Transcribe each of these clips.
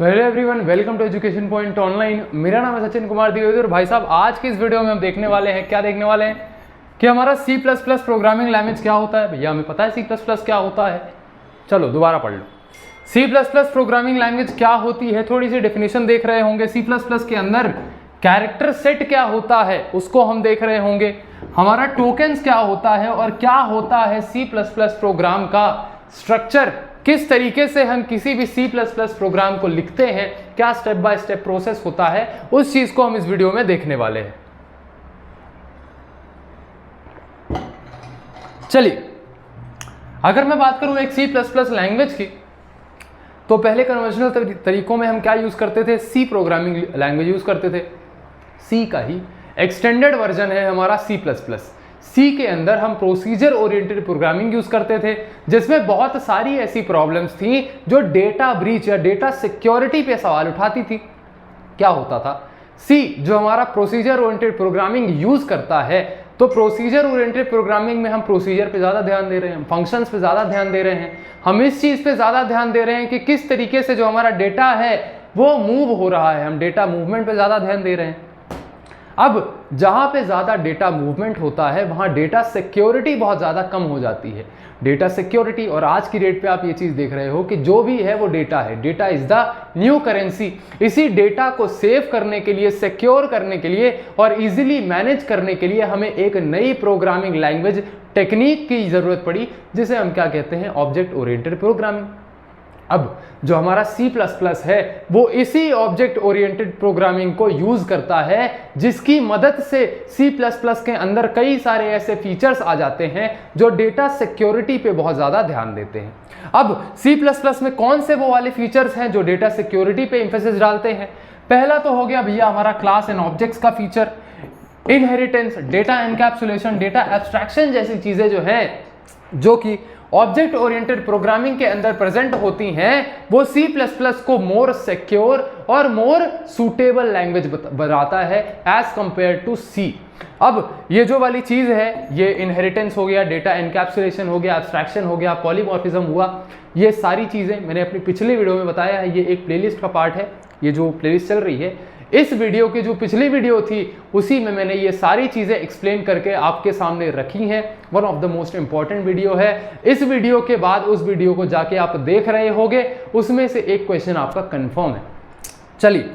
तो hello everyone, welcome to education point online. मेरा नाम है सचिन कुमार द्विवेदी और भाई साहब आज की इस वीडियो में हम देखने वाले हैं कि हमारा C++ प्रोग्रामिंग लैंग्वेज क्या होता है। भैया हमें पता है C++ क्या होता है, चलो दोबारा पढ़ लो। C++ प्रोग्रामिंग लैंग्वेज क्या होती है, थोड़ी सी डेफिनेशन देख रहे होंगे। C++ के अंदर कैरेक्टर सेट क्या होता है उसको हम देख रहे होंगे। हमारा टोकन्स क्या होता है और क्या होता है C++ प्रोग्राम का स्ट्रक्चर, किस तरीके से हम किसी भी C++ प्रोग्राम को लिखते हैं, क्या स्टेप बाय स्टेप प्रोसेस होता है, उस चीज को हम इस वीडियो में देखने वाले हैं। चलिए, अगर मैं बात करूं एक C++ लैंग्वेज की, तो पहले कन्वेंशनल तरीकों में हम क्या यूज करते थे, C प्रोग्रामिंग लैंग्वेज यूज करते थे। C का ही एक्सटेंडेड वर्जन है हमारा C++। C के अंदर हम प्रोसीजर ओरिएंटेड प्रोग्रामिंग यूज करते थे, जिसमें बहुत सारी ऐसी प्रॉब्लम्स थी जो डेटा ब्रीच या डेटा सिक्योरिटी पे सवाल उठाती थी। क्या होता था, C जो हमारा प्रोसीजर ओरिएंटेड प्रोग्रामिंग यूज करता है, तो प्रोसीजर ओरिएंटेड प्रोग्रामिंग में हम प्रोसीजर पे ज़्यादा ध्यान दे रहे हैं, फंक्शंस पे ज़्यादा ध्यान दे रहे हैं, हम इस चीज़ पे ज़्यादा ध्यान दे रहे हैं कि किस तरीके से जो हमारा डेटा है वो मूव हो रहा है, हम डेटा मूवमेंट पे ज़्यादा ध्यान दे रहे हैं। अब जहाँ पे ज़्यादा डेटा मूवमेंट होता है वहाँ डेटा सिक्योरिटी बहुत ज़्यादा कम हो जाती है। डेटा सिक्योरिटी, और आज की डेट पे आप ये चीज़ देख रहे हो कि जो भी है वो डेटा है, data is the new currency. इसी डेटा को सेव करने के लिए, सिक्योर करने के लिए और इजीली मैनेज करने के लिए हमें एक नई प्रोग्रामिंग लैंग्वेज टेक्निक की ज़रूरत पड़ी, जिसे हम क्या कहते हैं, ऑब्जेक्ट ओरिएंटेड प्रोग्रामिंग। अब जो हमारा C++ है वो इसी ऑब्जेक्ट ओरिएंटेड प्रोग्रामिंग को यूज करता है, जिसकी मदद से C++ के अंदर कई सारे ऐसे फीचर्स आ जाते हैं जो डेटा सिक्योरिटी पे बहुत ज़्यादा ध्यान देते हैं। अब C++ में कौन से वो वाले फीचर्स हैं जो डेटा सिक्योरिटी पे एम्फेसिस डालते हैं। पहला तो हो गया भैया हमारा क्लास एंड ऑब्जेक्ट्स का feature, inheritance, data encapsulation, data abstraction जैसी चीज़ें जो हैं जो कि ऑब्जेक्ट ओरिएंटेड प्रोग्रामिंग के अंदर प्रेजेंट होती हैं, वो C++ को मोर सिक्योर और मोर सूटेबल लैंग्वेज बनाता है एज कंपेयर टू C। अब ये जो वाली चीज़ है, ये इनहेरिटेंस हो गया, डेटा एनकैप्सुलेशन हो गया, एब्स्ट्रैक्शन हो गया, पॉलीमॉर्फिज्म हुआ, ये सारी चीज़ें मैंने अपनी पिछली वीडियो में बताया है। ये एक प्लेलिस्ट का पार्ट है, ये जो प्लेलिस्ट चल रही है, इस वीडियो की जो पिछली वीडियो थी उसी में मैंने ये सारी चीज़ें एक्सप्लेन करके आपके सामने रखी हैं। One of the most important video है। इस वीडियो के बाद उस वीडियो को जाके आप देख रहे होंगे, उसमें से एक क्वेश्चन आपका कंफर्म है। चलिए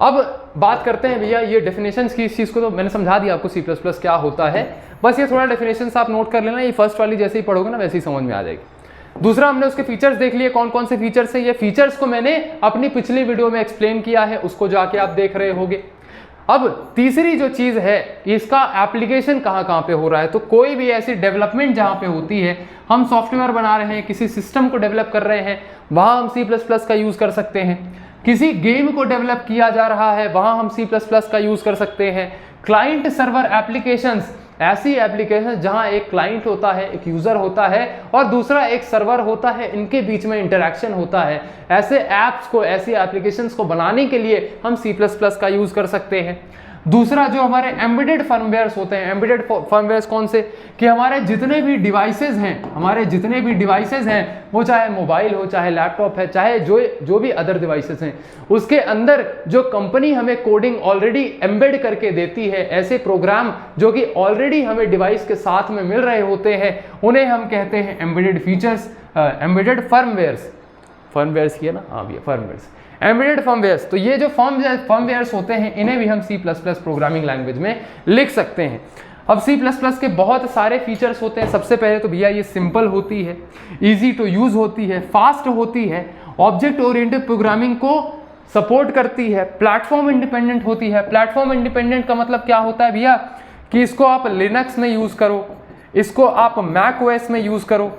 अब बात करते हैं भैया ये डेफिनेशंस की। इस चीज़ को तो मैंने समझा दिया आपको C++ क्या होता है, बस ये थोड़ा डेफिनेशंस आप नोट कर लेना, ये फर्स्ट वाली जैसे ही पढ़ोगे ना वैसे ही समझ में आ जाएगी। दूसरा, हमने उसके फीचर्स देख लिए, कौन कौन से फीचर्स हैं। ये फीचर्स को मैंने अपनी पिछली वीडियो में एक्सप्लेन किया है, उसको जाके आप देख रहे होंगे। अब तीसरी जो चीज है, इसका एप्लीकेशन कहाँ कहाँ पे हो रहा है। तो कोई भी ऐसी डेवलपमेंट जहाँ पे होती है, हम सॉफ्टवेयर बना रहे हैं, किसी सिस्टम को डेवलप कर रहे हैं, वहाँ हम C++ का यूज कर सकते हैं। किसी गेम को डेवलप किया जा रहा है, वहाँ हम C++ का यूज कर सकते हैं। क्लाइंट सर्वर एप्लीकेशंस, ऐसी एप्लीकेशन जहां एक क्लाइंट होता है, एक यूजर होता है और दूसरा एक सर्वर होता है, इनके बीच में इंटरेक्शन होता है, ऐसे ऐप्स को, ऐसी एप्लीकेशंस को बनाने के लिए हम C++ का यूज कर सकते हैं। दूसरा, जो हमारे एम्बेडेड फर्मवेयर्स होते हैं, एम्बेडेड फर्मवेयर्स कौन से, कि हमारे जितने भी डिवाइसेज हैं, वो चाहे मोबाइल हो, चाहे लैपटॉप है, चाहे जो भी अदर डिवाइसेज हैं, उसके अंदर जो कंपनी हमें कोडिंग ऑलरेडी एम्बेड करके देती है, ऐसे प्रोग्राम जो कि ऑलरेडी हमें डिवाइस के साथ में मिल रहे होते हैं, उन्हें हम कहते हैं एम्बेडेड फीचर्स, एम्बेडेड फर्मवेयर्स किया ना, हाँ भैया फर्मवेयर्स, एम्बेडेड फर्मवेयर्स। तो ये जो फर्मवेयर्स होते हैं, इन्हें भी हम C++ प्रोग्रामिंग लैंग्वेज में लिख सकते हैं। अब C++ के बहुत सारे फीचर्स होते हैं। सबसे पहले तो भैया ये सिंपल होती है, इजी टू यूज होती है, फास्ट होती है, ऑब्जेक्ट ओरिएंटेड प्रोग्रामिंग को सपोर्ट करती है, प्लेटफॉर्म इंडिपेंडेंट होती है। प्लेटफॉर्म इंडिपेंडेंट का मतलब क्या होता है भैया, कि इसको आप लिनक्स में यूज करो, इसको आप मैक ओएस में यूज करो,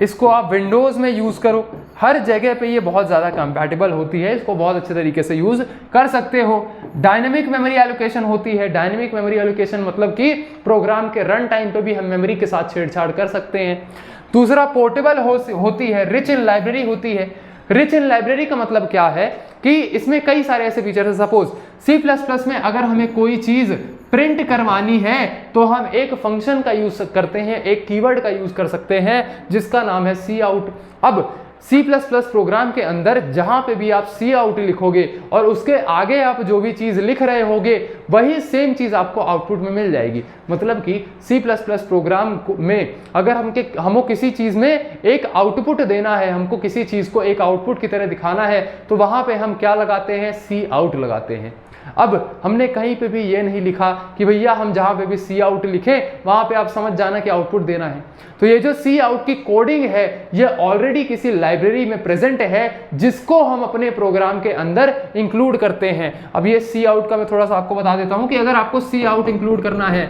इसको आप विंडोज में यूज करो, हर जगह पे ये बहुत ज़्यादा कंपैटिबल होती है, इसको बहुत अच्छे तरीके से यूज कर सकते हो। डायनेमिक मेमोरी एलोकेशन होती है। डायनेमिक मेमोरी एलोकेशन मतलब कि प्रोग्राम के रन टाइम पे भी हम मेमोरी के साथ छेड़छाड़ कर सकते हैं। दूसरा, पोर्टेबल होती है, रिच इन लाइब्रेरी होती है। रिच इन लाइब्रेरी का मतलब क्या है कि इसमें कई सारे ऐसे फीचर है। सपोज C++ में अगर हमें कोई चीज प्रिंट करवानी है तो हम एक फंक्शन का यूज करते हैं, एक कीवर्ड का यूज कर सकते हैं जिसका नाम है cout। अब C++ प्रोग्राम के अंदर जहां पे भी आप सी आउट लिखोगे और उसके आगे आप जो भी चीज़ लिख रहे होगे वही सेम चीज़ आपको आउटपुट में मिल जाएगी। मतलब कि C++ प्रोग्राम में अगर हमको किसी चीज़ में एक आउटपुट देना है, हमको किसी चीज़ को एक आउटपुट की तरह दिखाना है, तो वहाँ पे हम क्या लगाते हैं, सी आउट लगाते हैं। अब हमने कहीं पे भी ये नहीं लिखा कि भैया हम जहाँ पे भी सी आउट लिखें वहाँ पे आप समझ जाना कि आउटपुट देना है। तो ये जो सी आउट की कोडिंग है ये ऑलरेडी किसी लाइब्रेरी में प्रेजेंट है जिसको हम अपने प्रोग्राम के अंदर इंक्लूड करते हैं। अब ये सी आउट का मैं थोड़ा सा आपको बता देता हूँ कि अगर आपको सी आउट इंक्लूड करना है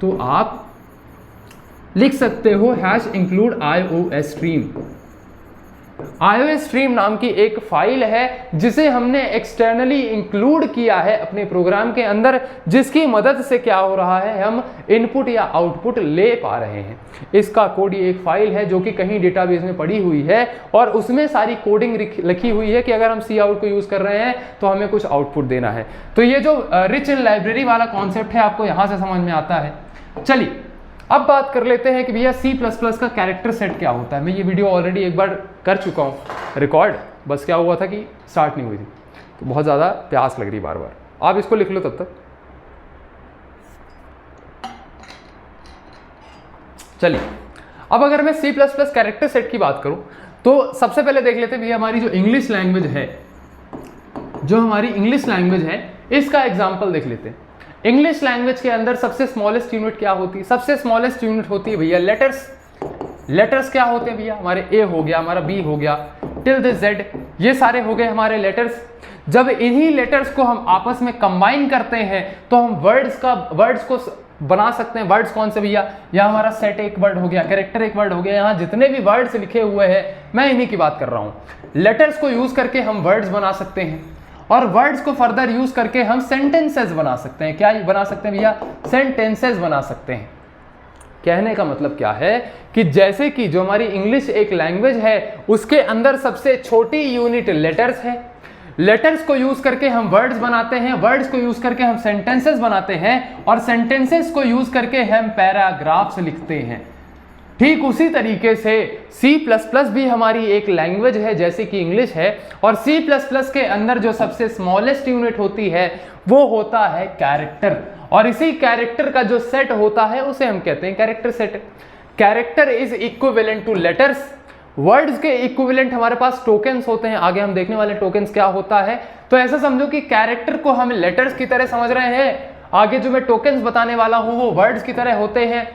तो आप लिख सकते हो #include iostream। iostream नाम की एक फाइल है जिसे हमने एक्सटर्नली इंक्लूड किया है अपने प्रोग्राम के अंदर, जिसकी मदद से क्या हो रहा है, हम इनपुट या आउटपुट ले पा रहे हैं। इसका कोड ये एक फाइल है जो कि कहीं डेटाबेस में पड़ी हुई है और उसमें सारी कोडिंग लिखी हुई है कि अगर हम सी आउट को यूज कर रहे हैं तो हमें कुछ आउटपुट देना है। तो ये जो रिच इन लाइब्रेरी वाला कॉन्सेप्ट है आपको यहां से समझ में आता है। चलिए अब बात कर लेते हैं कि भैया C++ का कैरेक्टर सेट क्या होता है। मैं ये वीडियो ऑलरेडी एक बार कर चुका हूँ रिकॉर्ड, बस क्या हुआ था कि स्टार्ट नहीं हुई थी, तो बहुत ज़्यादा प्यास लग रही बार बार। आप इसको लिख लो तब तक। चलिए अब अगर मैं C++ कैरेक्टर सेट की बात करूँ तो सबसे पहले देख लेते हैं भैया हमारी जो इंग्लिश लैंग्वेज है, इसका एग्जाम्पल देख लेते हैं। इंग्लिश लैंग्वेज के अंदर सबसे स्मॉलेस्ट यूनिट क्या होती है? सबसे स्मॉलेस्ट यूनिट होती है भैया लेटर्स। लेटर्स क्या होते हैं भैया? हमारे ए हो गया, हमारा बी हो गया, टिल द जेड, ये सारे हो गए हमारे लेटर्स। जब इन्हीं लेटर्स को हम आपस में कंबाइन करते हैं तो हम वर्ड्स को बना सकते हैं। वर्ड्स कौन से भैया? यहाँ हमारा सेट एक वर्ड हो गया, कैरेक्टर एक वर्ड हो गया, यहाँ जितने भी वर्ड्स लिखे हुए हैं मैं इन्हीं की बात कर रहा हूँ। लेटर्स को यूज करके हम वर्ड्स बना सकते हैं और वर्ड्स को फर्दर यूज करके हम सेंटेंसेस बना सकते हैं। क्या बना सकते हैं भैया? सेंटेंसेस बना सकते हैं। कहने का मतलब क्या है कि जैसे कि जो हमारी इंग्लिश एक लैंग्वेज है उसके अंदर सबसे छोटी यूनिट लेटर्स है, लेटर्स को यूज करके हम वर्ड्स बनाते हैं, वर्ड्स को यूज करके हम सेंटेंसेस बनाते हैं और सेंटेंसेस को यूज करके हम पैराग्राफ्स लिखते हैं। ठीक उसी तरीके से C++ भी हमारी एक लैंग्वेज है जैसे कि इंग्लिश है, और C++ के अंदर जो सबसे स्मॉलेस्ट यूनिट होती है वो होता है कैरेक्टर, और इसी कैरेक्टर का जो सेट होता है उसे हम कहते हैं character set. Character is equivalent two letters. Words के इक्विवेलेंट हमारे पास टोकन्स होते हैं, आगे हम देखने वाले टोकन्स क्या होता है। तो ऐसा समझो कि कैरेक्टर को हम लेटर्स की तरह समझ रहे हैं, आगे जो मैं टोकन्स बताने वाला हूं वो वर्ड्स की तरह होते हैं।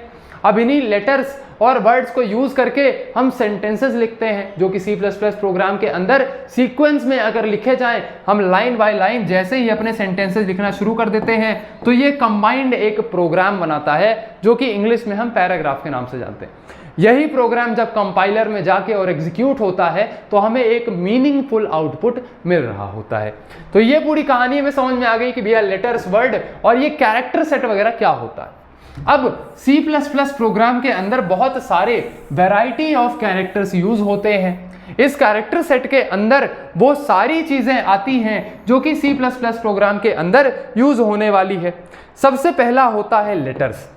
अब इन्हीं लेटर्स और वर्ड्स को यूज करके हम सेंटेंसेस लिखते हैं जो कि C++ प्रोग्राम के अंदर सीक्वेंस में अगर लिखे जाएं, हम लाइन बाय लाइन जैसे ही अपने सेंटेंसेस लिखना शुरू कर देते हैं तो ये कंबाइंड एक प्रोग्राम बनाता है जो कि इंग्लिश में हम पैराग्राफ के नाम से जानते हैं। यही प्रोग्राम जब कंपाइलर में जाके और एग्जीक्यूट होता है तो हमें एक मीनिंगफुल आउटपुट मिल रहा होता है। तो ये पूरी कहानी में समझ में आ गई कि भैया लेटर्स, वर्ड और ये कैरेक्टर सेट वगैरह क्या होता है। अब C++ प्रोग्राम के अंदर बहुत सारे वैरायटी ऑफ कैरेक्टर्स यूज होते हैं। इस कैरेक्टर सेट के अंदर वो सारी चीजें आती हैं जो कि C++ प्रोग्राम के अंदर यूज होने वाली है। सबसे पहला होता है लेटर्स।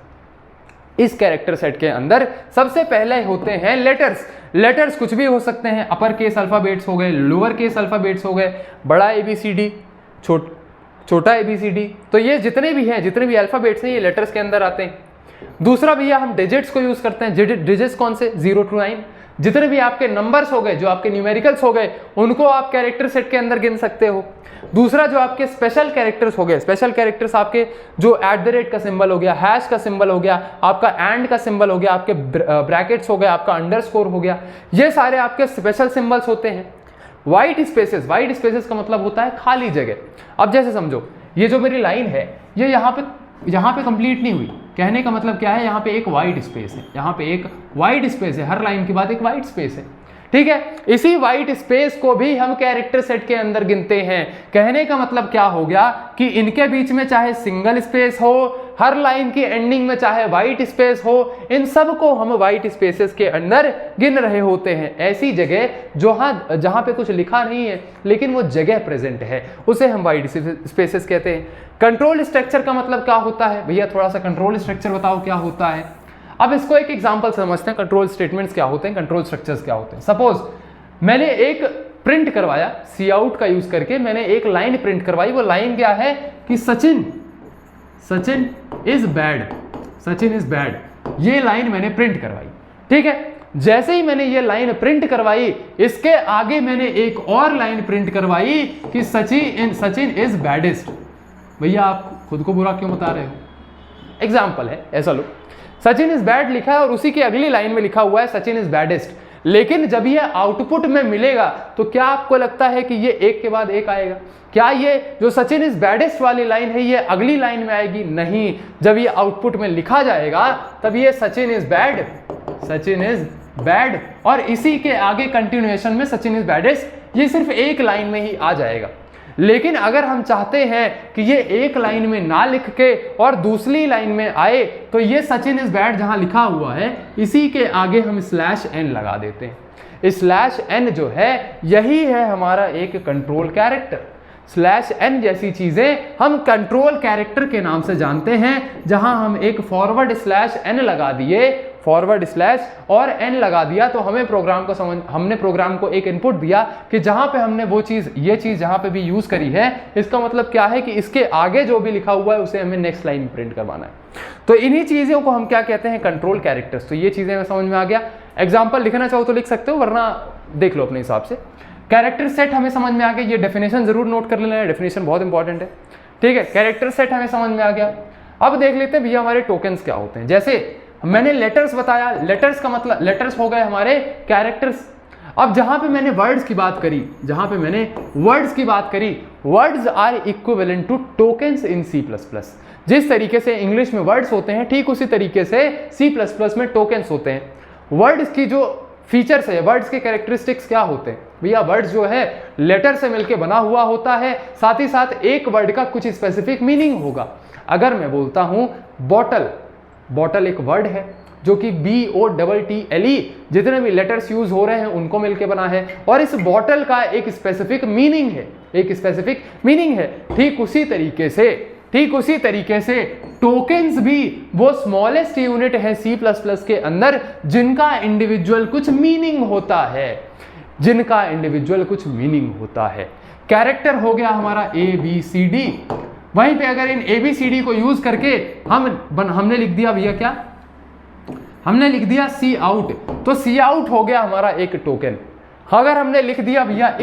इस कैरेक्टर सेट के अंदर सबसे पहले होते हैं लेटर्स। लेटर्स कुछ भी हो सकते हैं, अपर केस अल्फाबेट्स हो गए, लोअर केस अल्फाबेट्स हो गए, बड़ा ABCD, छोटा ABCD, तो ये जितने भी अल्फाबेट्स हैं ये लेटर्स के अंदर आते हैं। दूसरा भैया हम डिजिट्स को यूज करते हैं। डिजिट्स कौन से? 0 to 9। जितने भी आपके नंबर्स हो गए, जो आपके न्यूमेरिकल्स हो गए, उनको आप कैरेक्टर सेट के अंदर गिन सकते हो। दूसरा जो आपके स्पेशल कैरेक्टर्स हो गए, स्पेशल कैरेक्टर्स आपके जो @ का सिंबल हो गया, हैश का सिंबल हो गया, आपका एंड का सिंबल हो गया, आपके ब्रैकेट्स हो गए, आपका अंडरस्कोर हो गया, ये सारे आपके स्पेशल सिंबल्स होते हैं। वाइट स्पेसेस का मतलब होता है खाली जगह। अब जैसे समझो ये जो मेरी लाइन है ये यहाँ पे कंप्लीट नहीं हुई, कहने का मतलब क्या है, यहाँ पे एक वाइट स्पेस है, यहाँ पे एक वाइट स्पेस है, हर लाइन के बाद एक वाइट स्पेस है। ठीक है, इसी वाइट स्पेस को भी हम कैरेक्टर सेट के अंदर गिनते हैं। कहने का मतलब क्या हो गया कि इनके बीच में चाहे सिंगल स्पेस हो, हर लाइन की एंडिंग में चाहे वाइट स्पेस हो, इन सब को हम वाइट स्पेसेस के अंदर गिन रहे होते हैं। ऐसी जगह जहां पे कुछ लिखा नहीं है लेकिन वो जगह प्रेजेंट है उसे हम वाइट स्पेसेस कहते हैं। कंट्रोल स्ट्रक्चर का मतलब क्या होता है भैया? थोड़ा सा कंट्रोल स्ट्रक्चर बताओ क्या होता है। अब इसको एक एग्जांपल समझते हैं, कंट्रोल स्टेटमेंट्स क्या होते हैं, कंट्रोल स्ट्रक्चर्स क्या होते हैं। सपोज मैंने एक प्रिंट करवाया, सी आउट का यूज करके मैंने एक लाइन प्रिंट करवाई। वो लाइन क्या है कि Sachin is bad, Sachin is bad, ये लाइन मैंने प्रिंट करवाई। ठीक है, जैसे ही मैंने ये लाइन प्रिंट करवाई, इसके आगे मैंने एक और लाइन प्रिंट करवाई कि सचिन इज बैडेस्ट। भैया आप खुद को बुरा क्यों बता रहे हो? एग्जाम्पल है, ऐसा लो, सचिन इज बैड लिखा है और उसी की अगली लाइन में लिखा हुआ है सचिन इज बैडेस्ट। लेकिन जब ये आउटपुट में मिलेगा तो क्या आपको लगता है कि ये एक के बाद एक आएगा? क्या ये जो सचिन इज बैडेस्ट वाली लाइन है ये अगली लाइन में आएगी? नहीं। जब ये आउटपुट में लिखा जाएगा तब ये सचिन इज बैड और इसी के आगे कंटिन्यूएशन में सचिन इज बैडेस्ट, ये सिर्फ एक लाइन में ही आ जाएगा। लेकिन अगर हम चाहते हैं कि ये एक लाइन में ना लिख के और दूसरी लाइन में आए, तो ये सचिन इज बैड जहां लिखा हुआ है इसी के आगे हम /n लगा देते हैं। /n जो है यही है हमारा एक कंट्रोल कैरेक्टर। /n जैसी चीजें हम कंट्रोल कैरेक्टर के नाम से जानते हैं, जहां हम एक /n लगा दिए, / और n लगा दिया, तो हमें प्रोग्राम को हमने प्रोग्राम को एक इनपुट दिया कि जहां पे हमने वो चीज, ये चीज जहां पे भी यूज करी है, इसका मतलब क्या है कि इसके आगे जो भी लिखा हुआ है उसे हमें नेक्स्ट लाइन में प्रिंट करवाना है। तो इन्हीं चीजों को हम क्या कहते हैं? Control characters. तो ये चीजें हमें समझ में आ गया। एग्जाम्पल लिखना चाहो तो लिख सकते हो, वरना देख लो अपने हिसाब से। कैरेक्टर सेट हमें समझ में आ गया, ये डेफिनेशन जरूर नोट कर लेना है, डेफिनेशन बहुत इंपॉर्टेंट है। ठीक है, कैरेक्टर सेट हमें समझ में आ गया। अब देख लेते हैं भैया हमारे टोकन्स क्या होते हैं। जैसे मैंने लेटर्स बताया, लेटर्स का मतलब, लेटर्स हो गए हमारे कैरेक्टर्स। अब जहां पे मैंने वर्ड्स की बात करी, words are equivalent to tokens in C++। जिस तरीके से इंग्लिश में वर्ड्स होते हैं ठीक उसी तरीके से C++ में टोकन्स होते हैं। वर्ड्स की जो फीचर्स है, वर्ड्स के कैरेक्टरिस्टिक्स क्या होते हैं भैया? वर्ड्स जो है लेटर से मिलके बना हुआ होता है, साथ ही साथ एक वर्ड का कुछ स्पेसिफिक मीनिंग होगा। अगर मैं बोलता हूं बॉटल एक वर्ड है जो कि BOTTLE, जितने भी लेटर्स यूज हो रहे हैं उनको मिलके बना है, और इस बॉटल का एक स्पेसिफिक मीनिंग है। ठीक उसी तरीके से टोकन्स भी वो स्मॉलेस्ट यूनिट है C++ के अंदर जिनका इंडिविजुअल कुछ मीनिंग होता है। कैरेक्टर हो गया हमारा ABCD। वहीं पे अगर इन ABCD को यूज करके हमने लिख दिया भैया क्या? हमने लिख दिया सी आउट, तो सी आउट हो गया हमारा एक टोकन। अगर हमने लिख दिया भैया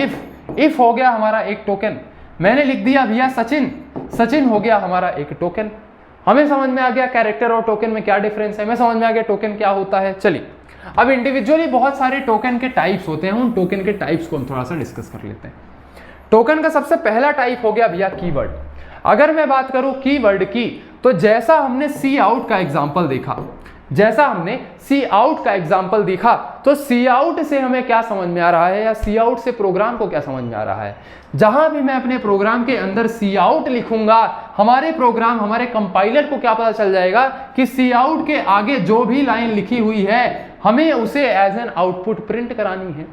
इफ हो गया हमारा एक टोकन। मैंने लिख दिया भैया सचिन हो गया हमारा एक टोकन। हमें समझ में आ गया कैरेक्टर और टोकन में क्या डिफरेंस है, हमें समझ में आ गया टोकन क्या होता है। चलिए अब इंडिविजुअली बहुत सारे टोकन के टाइप्स होते हैं, उन टोकन के टाइप्स को हम थोड़ा सा डिस्कस कर लेते हैं। टोकन का सबसे पहला टाइप हो गया भैया कीवर्ड। अगर मैं बात करूं कीवर्ड की, तो जैसा हमने सी आउट का एग्जांपल देखा, तो सी आउट से हमें क्या समझ में आ रहा है, या सी आउट से प्रोग्राम को क्या समझ में आ रहा है? जहां भी मैं अपने प्रोग्राम के अंदर सी आउट लिखूंगा, हमारे कंपाइलर को क्या पता चल जाएगा कि सी आउट के आगे जो भी लाइन लिखी हुई है हमें उसे एज एन आउटपुट प्रिंट करानी है।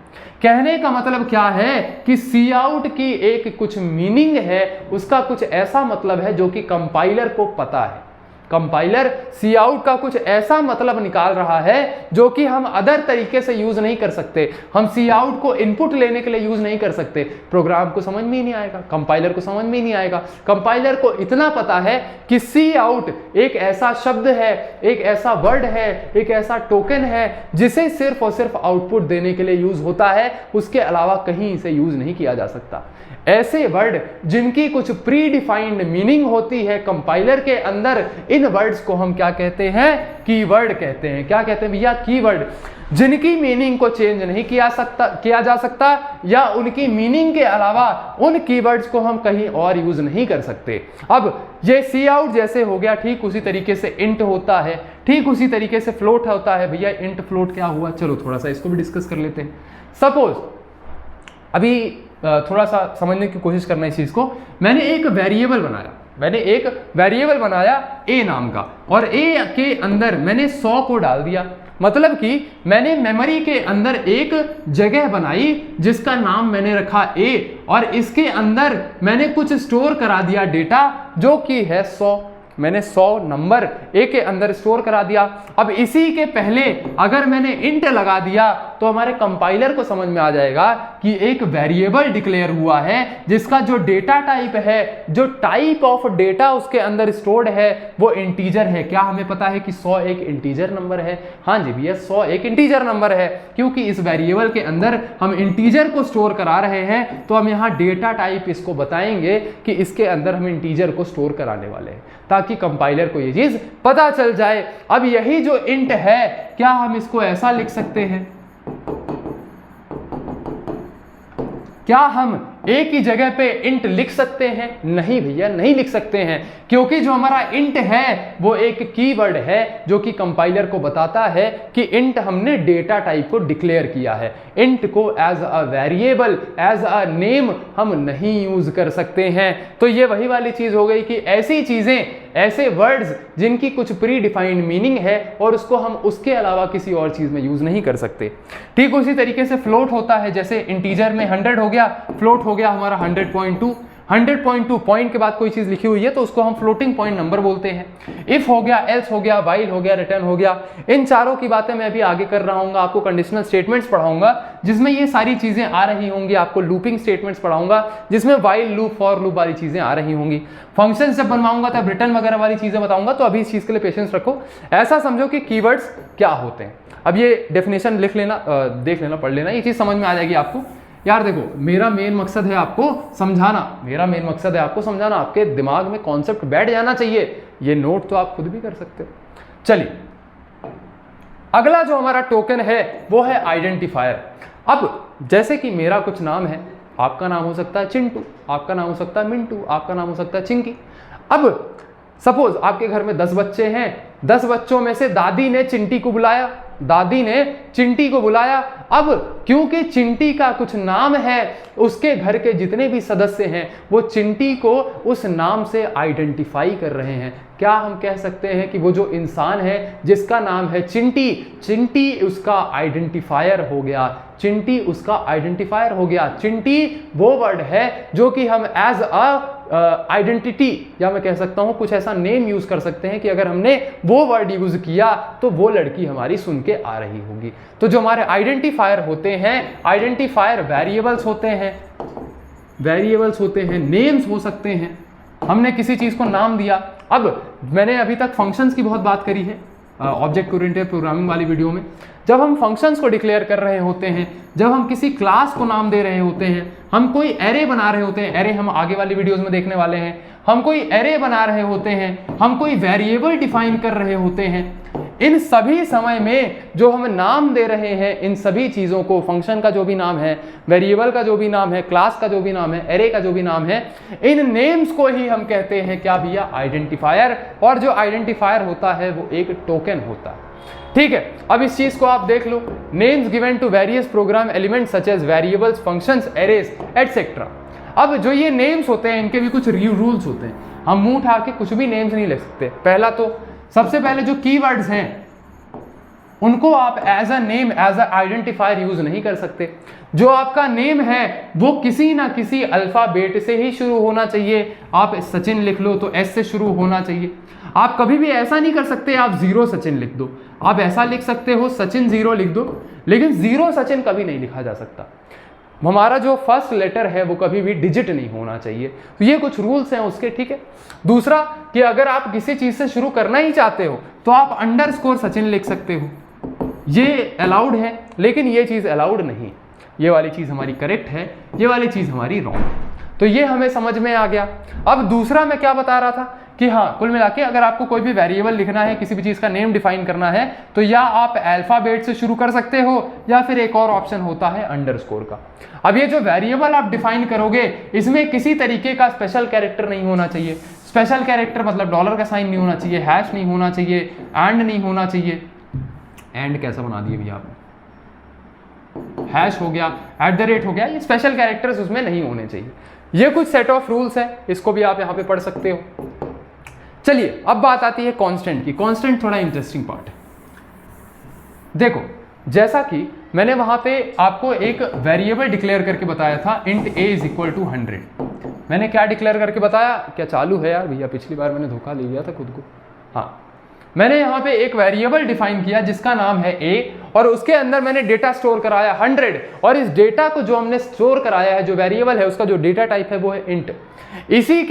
कहने का मतलब क्या है कि सी आउट की एक कुछ मीनिंग है, उसका कुछ ऐसा मतलब है जो कि कंपाइलर को पता है। कंपाइलर सी आउट का कुछ ऐसा मतलब निकाल रहा है जो कि हम अदर तरीके से यूज नहीं कर सकते। हम सी आउट को इनपुट लेने के लिए यूज नहीं कर सकते। प्रोग्राम को समझ में ही नहीं आएगा, कंपाइलर को समझ में ही नहीं आएगा। कंपाइलर को इतना पता है कि सी आउट एक ऐसा शब्द है, एक ऐसा वर्ड है, एक ऐसा टोकन है जिसे सिर्फ और सिर्फ आउटपुट देने के लिए यूज होता है, उसके अलावा कहीं इसे यूज नहीं किया जा सकता। ऐसे वर्ड जिनकी कुछ प्री डिफाइंड मीनिंग होती है कंपाइलर के अंदर, इन वर्ड्स को हम क्या कहते हैं? कीवर्ड कहते हैं। क्या कहते हैं भैया? कीवर्ड। जिनकी मीनिंग को चेंज नहीं किया जा सकता, या उनकी मीनिंग के अलावा उन कीवर्ड्स को हम कहीं और यूज नहीं कर सकते। अब ये सी आउट जैसे हो गया, ठीक उसी तरीके से इंट होता है, ठीक उसी तरीके से फ्लोट होता है। भैया इंट फ्लोट क्या हुआ? चलो थोड़ा सा इसको भी डिस्कस कर लेते हैं। सपोज अभी थोड़ा सा समझने की कोशिश करना इस चीज को। मैंने एक वेरिएबल बनाया a नाम का, और a के अंदर मैंने 100 को डाल दिया। मतलब कि मैंने मेमोरी के अंदर एक जगह बनाई जिसका नाम मैंने रखा a, और इसके अंदर मैंने कुछ स्टोर करा दिया डेटा जो कि है 100। मैंने 100 नंबर a के अंदर स्टोर करा दिया। अब इसी के पहले अगर मैंने इंट लगा दिया तो हमारे कंपाइलर को समझ में आ जाएगा कि एक वेरिएबल डिक्लेयर हुआ है जिसका जो डेटा टाइप है, जो टाइप ऑफ डेटा उसके अंदर स्टोर्ड है वो इंटीजर है। क्या हमें पता है कि 100 एक इंटीजर नंबर है? हाँ जी भैया, 100 एक इंटीजर नंबर है, क्योंकि इस वेरिएबल के अंदर हम इंटीजर को स्टोर करा रहे हैं। तो हम यहाँ डेटा टाइप इसको बताएंगे कि इसके अंदर हम इंटीजर को स्टोर कराने वाले हैं, ताकि कंपाइलर को ये चीज पता चल जाए। अब यही जो इंट है, क्या हम इसको ऐसा लिख सकते हैं? क्या हम एक ही जगह पे इंट लिख सकते हैं? नहीं भैया, नहीं लिख सकते हैं, क्योंकि जो हमारा इंट है वो एक कीवर्ड है जो कि कंपाइलर को बताता है कि इंट हमने डेटा टाइप को डिक्लेयर किया है। इंट को as a variable, as a name हम नहीं यूज कर सकते हैं। तो ये वही वाली चीज हो गई कि ऐसी चीजें, ऐसे वर्ड्स जिनकी कुछ प्री डिफाइंड मीनिंग है और उसको हम उसके अलावा किसी और चीज में यूज नहीं कर सकते। ठीक उसी तरीके से फ्लोट होता है, जैसे इंटीजर में 100 हो गया, फ्लोट हो गया हमारा 100.2। 100.2 पॉइंट के बाद कोई चीज लिखी हुई है तो उसको हम फ्लोटिंग पॉइंट नंबर बोलते हैं। इफ हो गया, एल्स हो गया, व्हाइल हो गया, रिटर्न हो गया। इन चारों की बातें मैं अभी आगे कर रहा हूँ, आपको कंडीशनल स्टेटमेंट्स पढ़ाऊंगा जिसमें ये सारी चीजें आ रही होंगी, आपको लूपिंग स्टेटमेंट्स पढ़ाऊंगा जिसमें व्हाइल लूप, फॉर लूप वाली चीजें आ रही होंगी। फंक्शन जब बनवाऊंगा तब रिटर्न वगैरह वाली चीजें बताऊंगा। तो अभी इस चीज के लिए पेशेंस रखो। ऐसा समझो कि कीवर्ड्स क्या होते हैं। अब ये डेफिनेशन लिख लेना, देख लेना, पढ़ लेना, ये चीज समझ में आ जाएगी आपको। यार देखो, मेरा मेन मकसद है आपको समझाना, मेरा मेन मकसद है आपको समझाना, आपके दिमाग में कॉन्सेप्ट बैठ जाना चाहिए। ये नोट तो आप खुद भी कर सकते हो। चलिए, अगला जो हमारा टोकन है वो है आइडेंटिफायर। अब जैसे कि मेरा कुछ नाम है, आपका नाम हो सकता है चिंटू, आपका नाम हो सकता है मिंटू, आपका नाम हो सकता है चिंकी। अब सपोज आपके घर में 10 बच्चे हैं, 10 बच्चों में से दादी ने चिंटी को बुलाया, दादी ने चिंटी को बुलाया। अब क्योंकि चिंटी का कुछ नाम है, उसके घर के जितने भी सदस्य हैं वो चिंटी को उस नाम से आइडेंटिफाई कर रहे हैं। क्या हम कह सकते हैं कि वो जो इंसान है जिसका नाम है चिंटी, चिंटी उसका आइडेंटिफायर हो गया, चिंटी उसका आइडेंटिफायर हो गया। चिंटी वो वर्ड है जो कि हम एज अ आइडेंटिटी, या मैं कह सकता हूं कुछ ऐसा नेम यूज कर सकते हैं कि अगर हमने वो वर्ड यूज किया तो वो लड़की हमारी सुन के आ रही होगी। तो जो हमारे आइडेंटिफायर होते हैं, आइडेंटिफायर वेरिएबल्स होते हैं, वेरिएबल्स होते हैं, नेम्स हो सकते हैं। हमने किसी चीज को नाम दिया। अब मैंने अभी तक फंक्शंस की बहुत बात करी है ऑब्जेक्ट ओरिएंटेड प्रोग्रामिंग वाली वीडियो में। जब हम फंक्शंस को डिक्लेयर कर रहे होते हैं, जब हम किसी क्लास को नाम दे रहे होते हैं, हम कोई एरे बना रहे होते हैं, एरे हम आगे वाली वीडियोस में देखने वाले हैं, हम कोई एरे बना रहे होते हैं, हम कोई वेरिएबल डिफाइन कर रहे होते हैं, इन सभी समय में जो हम नाम दे रहे हैं इन सभी चीज़ों को, फंक्शन का जो भी नाम है, वेरिएबल का जो भी नाम है, क्लास का जो भी नाम है, एरे का जो भी नाम है, इन नेम्स को ही हम कहते हैं क्या भैया? आइडेंटिफायर। और जो आइडेंटिफायर होता है वो एक टोकन होता है। ठीक है, अब इस चीज को आप देख लो। Names given to various program elements such as variables, functions, arrays etcetera. अब जो ये नेम्स होते हैं इनके भी कुछ रूल्स होते हैं। हम मुंह उठा के कुछ भी नेम्स नहीं लिख सकते। पहला तो सबसे पहले जो कीवर्ड्स हैं उनको आप as a name, as a identifier use नहीं कर सकते। जो आपका नेम है वो किसी ना किसी अल्फाबेट से ही शुरू होना चाहिए। आप सचिन लिख लो तो एस से शुरू होना चाहिए। आप कभी भी ऐसा नहीं कर सकते आप 0 सचिन लिख दो। आप ऐसा लिख सकते हो सचिन 0 लिख दो, लेकिन 0 सचिन कभी नहीं लिखा जा सकता। हमारा जो फर्स्ट लेटर है वो कभी भी डिजिट नहीं होना चाहिए। तो ये कुछ रूल्स हैं उसके। ठीक है, दूसरा कि अगर आप किसी चीज से शुरू करना ही चाहते हो तो आप अंडरस्कोर सचिन लिख सकते हो, ये अलाउड है, लेकिन ये चीज अलाउड नहीं। ये वाली चीज हमारी करेक्ट है, ये वाली चीज हमारी रॉन्ग है। तो ये हमें समझ में आ गया। अब दूसरा मैं क्या बता रहा था कि हाँ, कुल मिला के अगर आपको कोई भी वेरिएबल लिखना है, किसी भी चीज का नेम डिफाइन करना है, तो या आप अल्फाबेट से शुरू कर सकते हो या फिर एक और ऑप्शन होता है अंडरस्कोर का। अब ये जो वेरिएबल आप डिफाइन करोगे इसमें किसी तरीके का स्पेशल कैरेक्टर नहीं होना चाहिए। स्पेशल कैरेक्टर मतलब डॉलर का साइन नहीं होना चाहिए, हैश नहीं होना चाहिए, एंड नहीं होना चाहिए। एंड कैसा बना दिए भैया आपने? हैश हो गया, @ हो गया, ये स्पेशल कैरेक्टर्स उसमें नहीं होने चाहिए। ये कुछ सेट ऑफ रूल्स है, इसको भी आप यहाँ पे पढ़ सकते हो। चलिए, अब बात आती है कांस्टेंट की। कांस्टेंट थोड़ा इंटरेस्टिंग पार्ट है। देखो, जैसा कि मैंने वहां पे आपको एक वेरिएबल डिक्लेयर करके बताया था, इंट a = 100। मैंने क्या डिक्लेयर करके बताया? क्या चालू है यार भैया? पिछली बार मैंने धोखा ले लिया था खुद को। हाँ, मैंने यहाँ पे एक वेरिएबल डिफाइन किया जिसका नाम है a, और उसके अंदर मैंने डेटा स्टोर कराया 100, और इस डेटा को जो हमने स्टोर कराया है, जो वेरिएबल है उसका जो डेटा टाइप है वो है इंट। इसी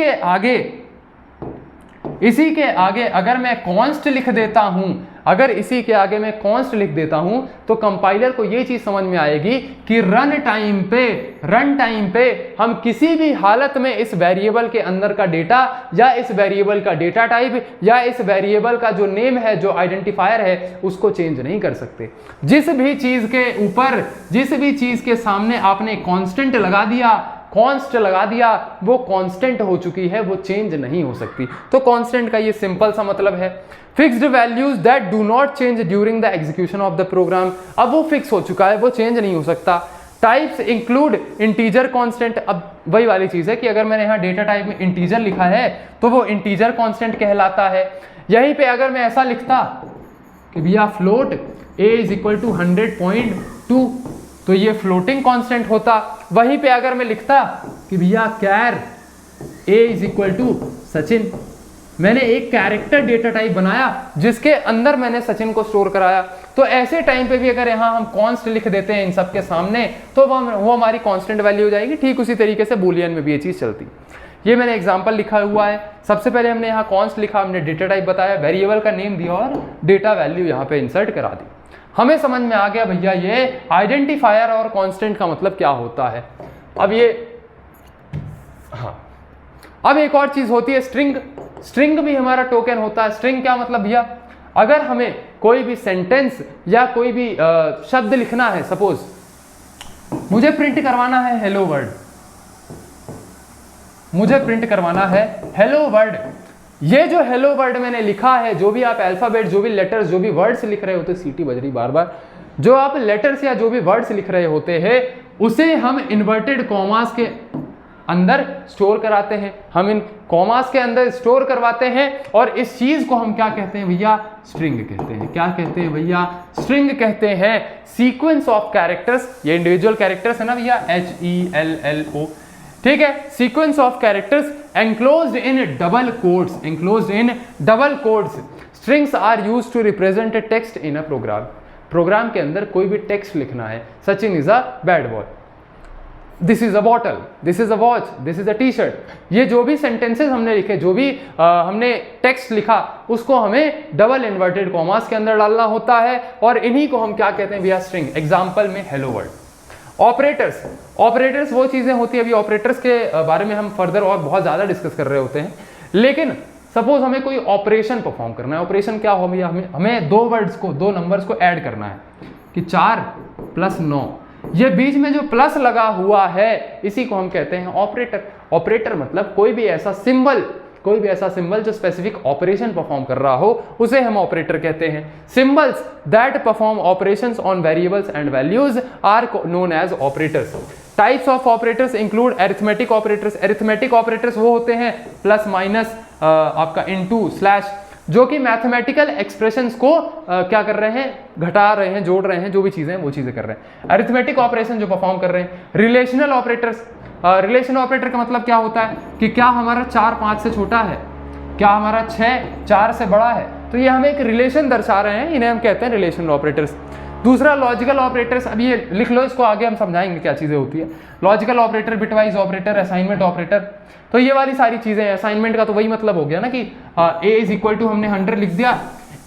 के आगे अगर मैं कॉन्स्ट लिख देता हूं, अगर इसी के आगे मैं कॉन्स्ट लिख देता हूं, तो कंपाइलर को ये चीज समझ में आएगी कि रन टाइम पे हम किसी भी हालत में इस वेरिएबल के अंदर का डेटा, या इस वेरिएबल का डेटा टाइप, या इस वेरिएबल का जो नेम है, जो आइडेंटिफायर है, उसको चेंज नहीं कर सकते। जिस भी चीज के ऊपर, जिस भी चीज के सामने आपने कांस्टेंट लगा दिया, वो कांस्टेंट हो चुकी है, वो चेंज नहीं हो सकती। तो कांस्टेंट का ये सिंपल सा मतलब है। Fixed values that do not change during the execution of the program, अब वो फिक्स हो चुका है, वो चेंज नहीं हो सकता। टाइप्स इंक्लूड इंटीजर कांस्टेंट, अब वही वाली चीज है कि अगर मैंने यहाँ डेटा टाइप में इंटीजर लिखा है तो वो इंटीजर कांस्टेंट कहलाता है। यहीं पे अगर मैं ऐसा लिखता कि भैया float a is equal to 100.2, तो ये फ्लोटिंग कांस्टेंट होता। वहीं पे अगर मैं लिखता कि भैया char a is equal to Sachin, मैंने एक कैरेक्टर डेटा टाइप बनाया जिसके अंदर मैंने सचिन को स्टोर कराया। तो ऐसे टाइम पे भी अगर यहाँ हम कॉन्स्ट लिख देते हैं इन सब के सामने, तो वो हमारी कांस्टेंट वैल्यू हो जाएगी। ठीक उसी तरीके से बूलियन में भी ये चीज चलती। ये मैंने एग्जांपल लिखा हुआ है। सबसे पहले हमने यहाँ कॉन्स्ट लिखा, हमने डेटा टाइप बताया, वेरिएबल का नेम दिया और डेटा वैल्यू यहाँ पे इंसर्ट करा दी। हमें समझ में आ गया भैया ये आइडेंटिफायर और कांस्टेंट का मतलब क्या होता है। अब ये अब एक और चीज होती है स्ट्रिंग भी हमारा टोकन होता है। स्ट्रिंग क्या मतलब भैया, अगर हमें कोई भी सेंटेंस या कोई भी शब्द लिखना है, सपोज मुझे प्रिंट करवाना है हेलो वर्ड, मुझे प्रिंट करवाना है हेलो वर्ड। ये जो हेलो वर्ड मैंने लिखा है, जो भी आप अल्फाबेट, जो भी लेटर्स, जो भी वर्ड्स लिख रहे होते, सीटी बज रही बार बार, जो आप लेटर्स या जो भी वर्ड्स लिख रहे होते हैं उसे हम इन्वर्टेड कॉमास के अंदर स्टोर कराते हैं। हम इन कॉमास के अंदर स्टोर करवाते हैं और इस चीज को हम क्या कहते हैं भैया, स्ट्रिंग कहते हैं। क्या कहते हैं भैया, स्ट्रिंग कहते हैं। सीक्वेंस ऑफ कैरेक्टर्स, ये इंडिविजुअल कैरेक्टर्स है ना भैया, HELLO, ठीक है। Sequence of characters enclosed in double quotes, enclosed in double quotes. Strings are used to represent a text in a program. Program के अंदर कोई भी टेक्स्ट लिखना है, Sachin is a bad boy, this is a bottle, this is a watch, this is a T shirt. ये जो भी sentences हमने लिखे, जो भी हमने टेक्स्ट लिखा, उसको हमें डबल इन्वर्टेड कॉमास के अंदर डालना होता है और इन्हीं को हम क्या कहते हैं भैया, स्ट्रिंग। एग्जाम्पल में हेलो वर्ड। ऑपरेटर्स, ऑपरेटर्स वो चीजें होती है, अभी ऑपरेटर्स के बारे में हम फर्दर और बहुत ज्यादा डिस्कस कर रहे होते हैं, लेकिन सपोज हमें कोई ऑपरेशन परफॉर्म करना है। ऑपरेशन क्या हो भैया, हमें दो वर्ड्स को, दो नंबर्स को ऐड करना है कि 4 + 9, ये बीच में जो प्लस लगा हुआ है इसी को हम कहते हैं ऑपरेटर। ऑपरेटर मतलब कोई भी ऐसा सिंबल जो स्पेसिफिक ऑपरेशन परफॉर्म कर रहा हो उसे हम ऑपरेटर कहते हैं। Symbols that perform operations on variables and values are known as operators. Types of operators include arithmetic operators. Arithmetic operators वो होते हैं प्लस माइनस आपका इनटू स्लैश, जो कि मैथमेटिकल एक्सप्रेशंस को क्या कर रहे हैं, घटा रहे हैं, जोड़ रहे हैं, जो भी चीजें वो चीजें कर रहे हैं, अरिथमेटिक ऑपरेशन जो परफॉर्म कर रहे हैं। रिलेशनल ऑपरेटर्स, रिलेशनल ऑपरेटर का मतलब क्या होता है कि क्या हमारा 4 5 से छोटा है, क्या हमारा 6 4 से बड़ा है, तो ये हमें एक रिलेशन दर्शा रहे हैं, इन्हें हम कहते हैं रिलेशनल ऑपरेटर्स। दूसरा लॉजिकल ऑपरेटर्स, अब ये लिख लो, इसको आगे हम समझाएंगे क्या चीजें होती है। Logical operator, bitwise operator, assignment operator, तो ये वाली सारी चीजें। असाइनमेंट का तो वही मतलब हो गया ना कि a इज इक्वल टू हमने 100 लिख दिया,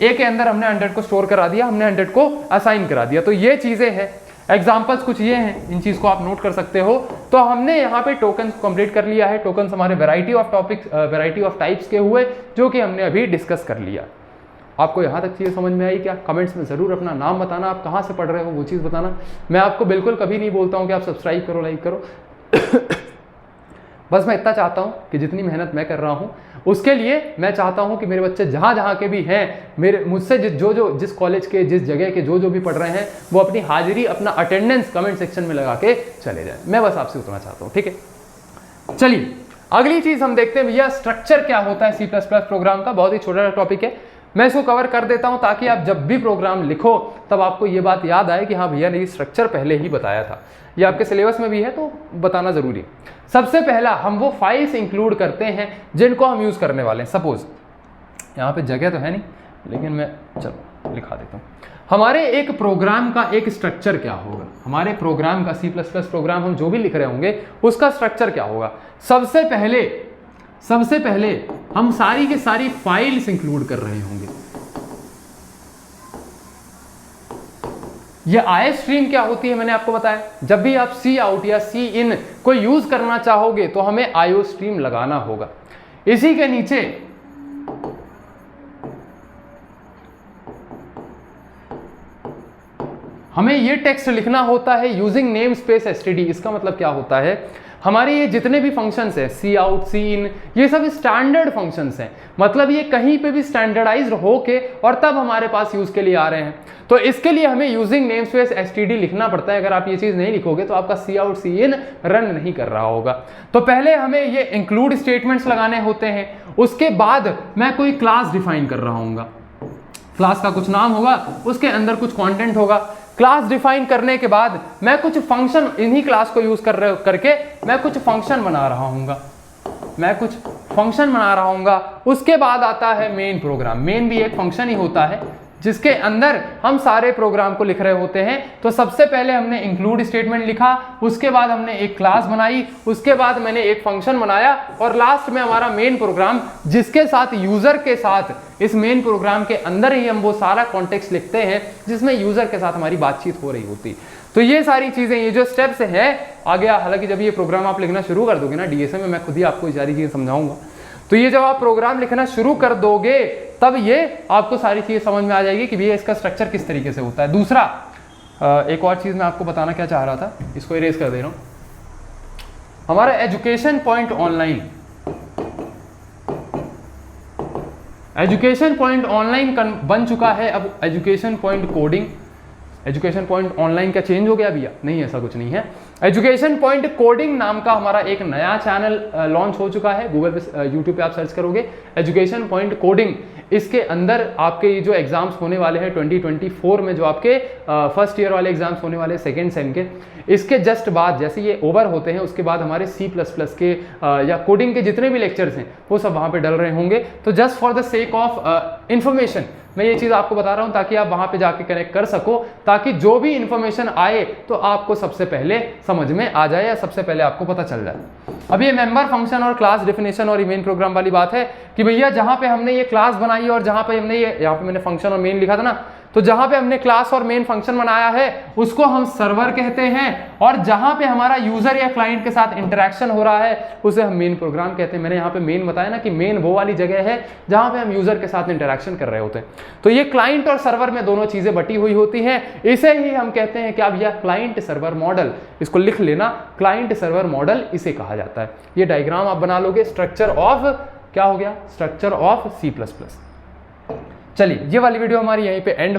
a के अंदर हमने 100 को स्टोर करा दिया, हमने 100 को असाइन करा दिया, तो ये चीजें हैं। एग्जाम्पल्स कुछ ये हैं, इन चीज को आप नोट कर सकते हो। तो हमने यहाँ पे टोकन कंप्लीट कर लिया है। टोकन हमारे variety of topics, variety of types के हुए, जो कि हमने अभी डिस्कस कर लिया। आपको यहाँ तक चीज़ें समझ में आई क्या? कमेंट्स में ज़रूर अपना नाम बताना, आप कहाँ से पढ़ रहे हो वो चीज़ बताना। मैं आपको बिल्कुल कभी नहीं बोलता हूँ कि आप सब्सक्राइब करो, लाइक करो बस मैं इतना चाहता हूँ कि जितनी मेहनत मैं कर रहा हूँ उसके लिए मैं चाहता हूँ कि मेरे बच्चे जहाँ के भी हैं, मेरे मुझसे जिस कॉलेज के, जिस जगह के जो भी पढ़ रहे हैं, वो अपनी हाजिरी, अपना अटेंडेंस कमेंट सेक्शन में लगा के चले जाए। मैं बस आपसे उतना चाहता हूँ, ठीक है। चलिए अगली चीज़ हम देखते हैं भैया, स्ट्रक्चर क्या होता है सी प्लस प्लस प्रोग्राम का। बहुत ही छोटा टॉपिक है, मैं इसको कवर कर देता हूं ताकि आप जब भी प्रोग्राम लिखो तब आपको ये बात याद आए कि हाँ भैया ने ये स्ट्रक्चर पहले ही बताया था। ये आपके सिलेबस में भी है तो बताना जरूरी है। सबसे पहला हम वो फाइल्स इंक्लूड करते हैं जिनको हम यूज करने वाले हैं। सपोज यहाँ पे जगह तो है नहीं, लेकिन मैं चलो लिखा देता हूँ। हमारे एक प्रोग्राम का एक स्ट्रक्चर क्या होगा, हमारे प्रोग्राम का C++ प्रोग्राम हम जो भी लिख रहे होंगे उसका स्ट्रक्चर क्या होगा। सबसे पहले हम सारी की सारी फाइल्स इंक्लूड कर रहे होंगे। ये आई स्ट्रीम क्या होती है मैंने आपको बताया, जब भी आप सी आउट या सी इन को यूज करना चाहोगे तो हमें आईओ स्ट्रीम लगाना होगा। इसी के नीचे हमें ये टेक्स्ट लिखना होता है यूजिंग नेम स्पेस एसटीडी। इसका मतलब क्या होता है, हमारे ये जितने भी फंक्शंस हैं सी आउट सी इन, ये सब स्टैंडर्ड फंक्शंस हैं, मतलब ये कहीं पे भी स्टैंडर्डाइज्ड होके और तब हमारे पास यूज के लिए आ रहे हैं। तो इसके लिए हमें यूजिंग नेम स्पेस एसटीडी लिखना पड़ता है। अगर आप ये चीज नहीं लिखोगे तो आपका सी आउट सी इन रन नहीं कर रहा होगा। तो पहले हमें ये इंक्लूड स्टेटमेंट्स लगाने होते हैं, उसके बाद मैं कोई क्लास डिफाइन कर रहा हूँ। क्लास का कुछ नाम होगा, उसके अंदर कुछ कंटेंट होगा। क्लास डिफाइन करने के बाद मैं कुछ फंक्शन, इन्हीं क्लास को यूज करके मैं कुछ फंक्शन बना रहा हूँगा। उसके बाद आता है मेन प्रोग्राम। मेन भी एक फंक्शन ही होता है जिसके अंदर हम सारे प्रोग्राम को लिख रहे होते हैं। तो सबसे पहले हमने इंक्लूड स्टेटमेंट लिखा, उसके बाद हमने एक क्लास बनाई, उसके बाद मैंने एक फंक्शन बनाया और लास्ट में हमारा मेन प्रोग्राम, जिसके साथ यूजर के साथ इस मेन प्रोग्राम के अंदर ही हम वो सारा कॉन्टेक्स्ट लिखते हैं जिसमें यूजर के साथ हमारी बातचीत हो रही होती। तो ये सारी चीजें, ये जो स्टेप्स है आगे, हालांकि जब ये प्रोग्राम आप लिखना शुरू कर दोगे ना डीएसए में, मैं खुद ही आपको सारी चीजें समझाऊंगा। तो ये जब आप प्रोग्राम लिखना शुरू कर दोगे तब ये आपको सारी चीजें समझ में आ जाएगी कि भैया इसका स्ट्रक्चर किस तरीके से होता है। दूसरा एक और चीज मैं आपको बताना क्या चाह रहा था, इसको इरेज कर दे रहा हूं। हमारा एजुकेशन पॉइंट ऑनलाइन बन चुका है। अब education point coding, education point online क्या चेंज हो गया भैया? नहीं, ऐसा कुछ नहीं है। एजुकेशन पॉइंट कोडिंग नाम का हमारा एक नया चैनल लॉन्च हो चुका है। गूगल पे, यूट्यूब पे आप सर्च करोगे एजुकेशन पॉइंट कोडिंग, इसके अंदर आपके ये जो एग्जाम्स होने वाले हैं 2024 में, जो आपके फर्स्ट ईयर वाले एग्जाम्स होने वाले सेकेंड सेम के, इसके जस्ट बाद जैसे ये ओवर होते हैं उसके बाद हमारे C++ के या कोडिंग के जितने भी लेक्चर्स हैं वो सब वहाँ पे डल रहे होंगे। तो just for the sake of information मैं ये चीज़ आपको बता रहा हूँ ताकि आप वहाँ पे जाके कनेक्ट कर सको, ताकि जो भी इंफॉर्मेशन आए तो आपको सबसे पहले समझ में आ जाए या सबसे पहले आपको पता चल जाए। अब ये मेंबर फंक्शन और क्लास डेफिनेशन और मेन प्रोग्राम वाली बात है कि भैया जहाँ पे हमने ये क्लास बनाई और जहाँ पे हमने ये, यहाँ पे मैंने फंक्शन और मेन लिखा था ना, तो जहाँ पे हमने क्लास और मेन फंक्शन बनाया है उसको हम सर्वर कहते हैं, और जहाँ पे हमारा यूजर या क्लाइंट के साथ इंटरेक्शन हो रहा है उसे हम मेन प्रोग्राम कहते हैं। मैंने यहाँ पे मेन बताया ना कि मेन वो वाली जगह है जहाँ पे हम यूजर के साथ इंटरेक्शन कर रहे होते हैं। तो ये क्लाइंट और सर्वर में दोनों चीजें बटी हुई होती हैं। इसे ही हम कहते हैं क्या भैया? Client server model. इसको लिख लेना, क्लाइंट सर्वर मॉडल इसे कहा जाता है। ये डायग्राम आप बना लोगे, स्ट्रक्चर ऑफ क्या हो गया? Structure of C++। चलिए, ये वाली वीडियो हमारी यहीं पे एंड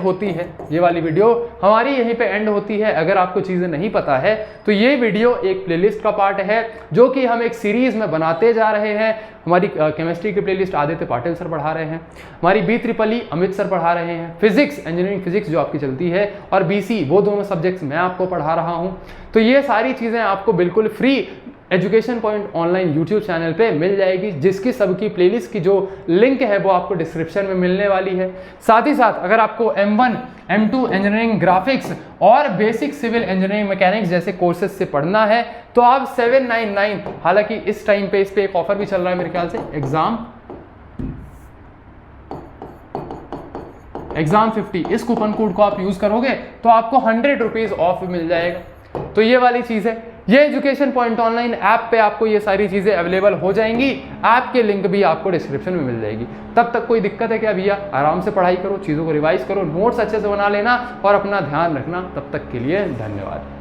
होती है। अगर आपको चीज़ें नहीं पता है तो ये वीडियो एक प्लेलिस्ट का पार्ट है जो कि हम एक सीरीज में बनाते जा रहे हैं। हमारी केमिस्ट्री की प्लेलिस्ट आदित्य पाटिल सर पढ़ा रहे हैं, हमारी BEEE अमित सर पढ़ा रहे हैं, फिजिक्स इंजीनियरिंग फिजिक्स जो आपकी चलती है, और BC वो दोनों सब्जेक्ट्स मैं आपको पढ़ा रहा हूँ। तो ये सारी चीज़ें आपको बिल्कुल free education point online YouTube channel पे मिल जाएगी, जिसकी सबकी प्लेलिस्ट की जो लिंक है वो आपको डिस्क्रिप्शन में मिलने वाली है। साथ ही साथ अगर आपको M1 M2 इंजीनियरिंग ग्राफिक्स और बेसिक सिविल इंजीनियरिंग मैकेनिक्स जैसे कोर्सेज से पढ़ना है तो आप 799, हालांकि इस टाइम पे इस पे एक ऑफर भी चल रहा है मेरे ख्याल से, एग्जाम 50, इस कूपन कोड को आप यूज करोगे तो आपको 100 रुपीज ऑफ मिल जाएगा। तो ये वाली चीज है। ये एजुकेशन पॉइंट ऑनलाइन ऐप पे आपको ये सारी चीजें अवेलेबल हो जाएंगी। ऐप के लिंक भी आपको डिस्क्रिप्शन में मिल जाएगी। तब तक कोई दिक्कत है क्या भैया? आराम से पढ़ाई करो, चीजों को रिवाइज करो, नोट्स अच्छे से बना लेना और अपना ध्यान रखना। तब तक के लिए धन्यवाद।